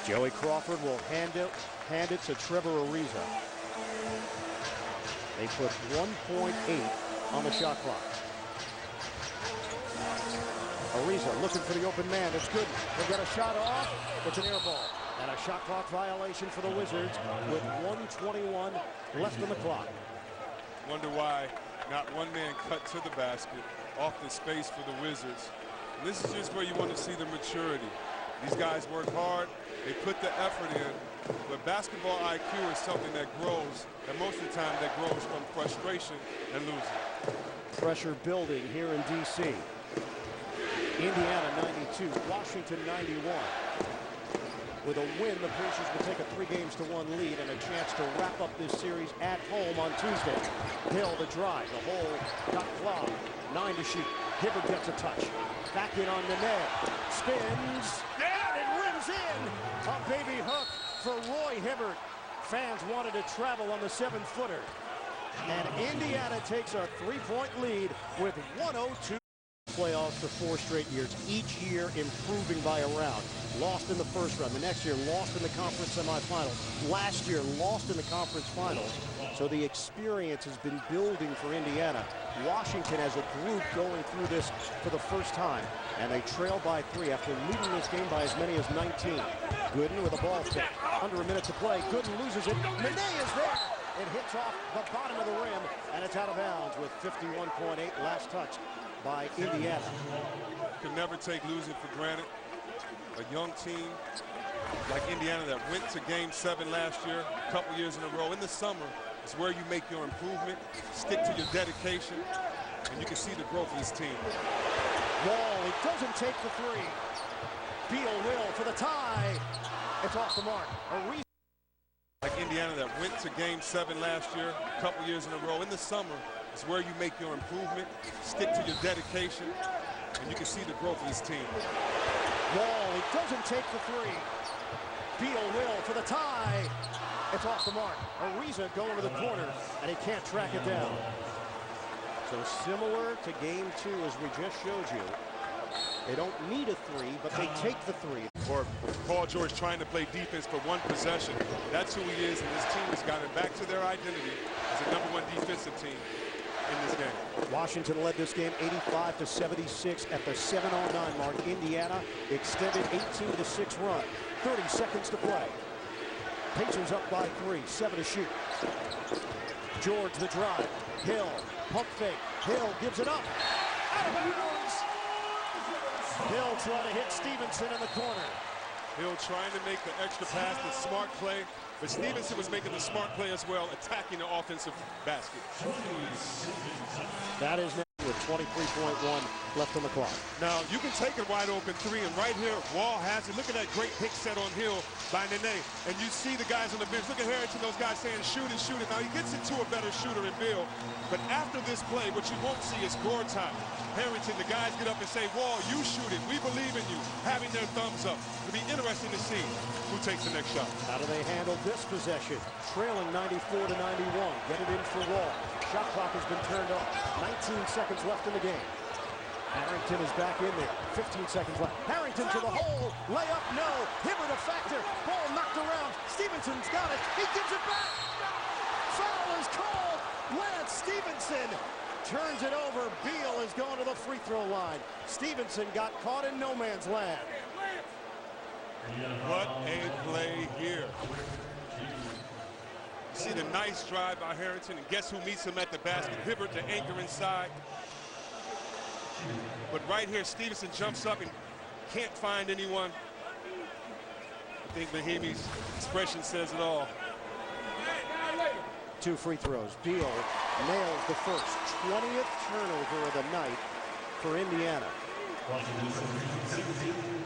Joey Crawford will hand it to Trevor Ariza. They put 1.8 on the shot clock. Ariza looking for the open man. It's good. They've got a shot off. It's an air ball. And a shot clock violation for the Wizards with 1:21 left on the clock. Wonder why not one man cut to the basket off the space for the Wizards. And this is just where you want to see the maturity. These guys work hard. They put the effort in. But basketball IQ is something that grows, and most of the time that grows from frustration and losing. Pressure building here in D.C. Indiana 92, Washington 91. With a win, the Pacers will take a 3-1 lead and a chance to wrap up this series at home on Tuesday. Hill the drive, the hole got clogged. 9 to shoot. Hibbert gets a touch. Back in on Nene. Spins. And it rims in. A baby hook for Roy Hibbert. Fans wanted to travel on the 7-footer. And Indiana takes a 3-point lead with 1:02. Playoffs for 4 straight years, each year improving by a round. Lost in the first round. The next year, lost in the conference semifinals. Last year, lost in the conference finals. So the experience has been building for Indiana. Washington as a group going through this for the first time. And they trail by 3 after leading this game by as many as 19. Gooden with a ball kick. Under a minute to play. Gooden loses it. Nene is there. It hits off the bottom of the rim, and it's out of bounds with 51.8 last touch by Indiana. Could never take losing for granted. A young team like Indiana that went to Game 7 last year, a couple years in a row. In the summer is where you make your improvement, stick to your dedication, and you can see the growth of this team. Wall, he doesn't take the 3. Beal will for the tie. It's off the mark. Like Indiana that went to Game 7 last year, a couple years in a row. In the summer is where you make your improvement, stick to your dedication, and you can see the growth of this team. Wall, he doesn't take the 3. Beal will for the tie. It's off the mark. Ariza going to the corner, and he can't track it down. So similar to Game 2, as we just showed you. They don't need a 3, but they take the 3. Or Paul George trying to play defense for one possession. That's who he is, and this team has gotten back to their identity as a #1 defensive team in this game. Washington led this game 85-76 at the 7:09 mark. Indiana extended 18-6 run. 30 seconds to play. Pacers up by 3, 7 to shoot. George the drive. Hill, pump fake. Hill gives it up. Out of bounds. Hill trying to hit Stevenson in the corner. Hill trying to make the extra pass, the smart play, but Stevenson was making the smart play as well, attacking the offensive basket. That is now with 23.1 left on the clock. Now, you can take a wide open 3, and right here, Wall has it. Look at that great pick set on Hill by Nene. And you see the guys on the bench. Look at Harrington, those guys saying, shoot it, shoot it. Now, he gets it to a better shooter in Bill. But after this play, what you won't see is score time. Harrington, the guys get up and say, Wall, you shoot it. We believe in you. Having their thumbs up. It'll be interesting to see who takes the next shot. How do they handle this possession? Trailing 94-91. Get it in for Wall. Shot clock has been turned off. 19 seconds left in the game. Harrington is back in there. 15 seconds left. Harrington to the hole. Layup, no. Hibbert a factor. Ball knocked around. Stevenson's got it. He gives it back. Foul is called. Lance Stevenson turns it over. Beal is going to the free throw line. Stevenson got caught in no man's land. What a play here. See the nice drive by Harrington, and guess who meets him at the basket? Hibbert, the anchor inside. But right here, Stevenson jumps up and can't find anyone. I think Mahimi's expression says it all. 2 free throws. Beal nails the first. 20th turnover of the night for Indiana.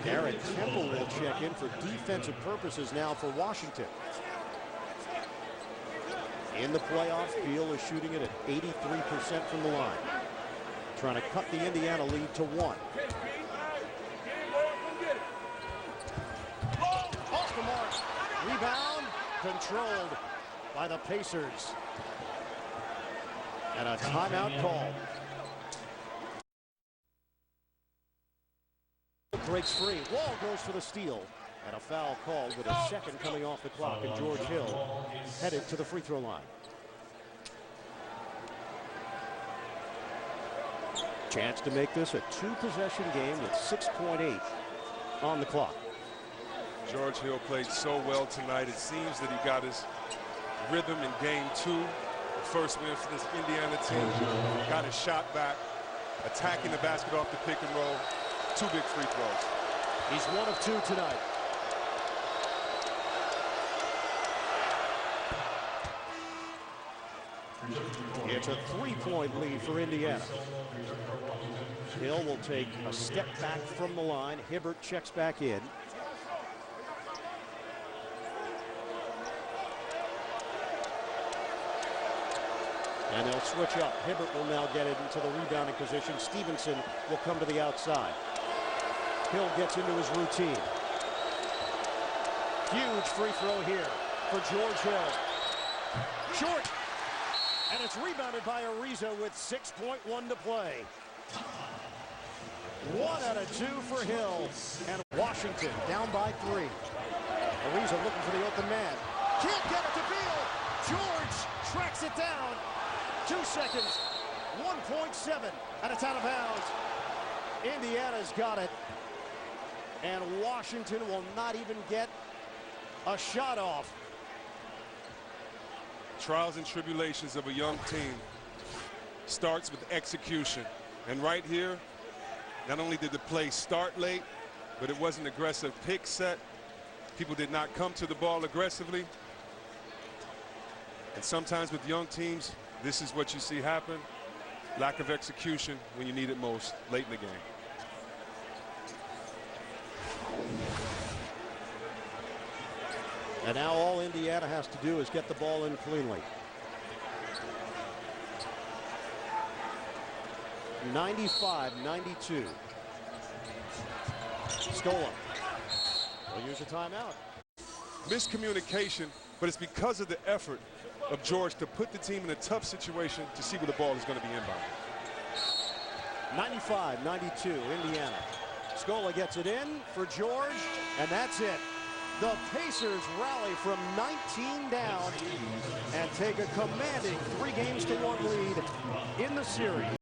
Garrett Temple will check in for defensive purposes now for Washington. In the playoffs, Beal is shooting it at 83% from the line. Trying to cut the Indiana lead to 1. Off the mark. Rebound controlled by the Pacers. And a timeout call. Breaks free. Wall goes for the steal. And a foul called with a second coming off the clock, and George Hill headed to the free throw line. Chance to make this a two-possession game with 6.8 on the clock. George Hill played so well tonight. It seems that he got his rhythm in game 2. The first win for this Indiana team. Got his shot back, attacking the basket off the pick and roll. 2 big free throws. He's 1 of 2 tonight. It's a 3-point lead for Indiana. Hill will take a step back from the line. Hibbert checks back in. And they'll switch up. Hibbert will now get it into the rebounding position. Stevenson will come to the outside. Hill gets into his routine. Huge free throw here for George Hill. Short. And it's rebounded by Ariza with 6.1 to play. 1 out of 2 for Hill. And Washington down by 3. Ariza looking for the open man. Can't get it to Beal. George tracks it down. 2 seconds. 1.7. And it's out of bounds. Indiana's got it. And Washington will not even get a shot off. Trials and tribulations of a young team starts with execution. And right here, not only did the play start late, but it was an aggressive pick set. People did not come to the ball aggressively. And sometimes with young teams, this is what you see happen. Lack of execution when you need it most late in the game. And now all Indiana has to do is get the ball in cleanly. 95-92. Scola will use a timeout. Miscommunication, but it's because of the effort of George to put the team in a tough situation to see where the ball is going to be inbound. 95-92, Indiana. Scola gets it in for George, and that's it. The Pacers rally from 19 down and take a commanding 3-1 lead in the series.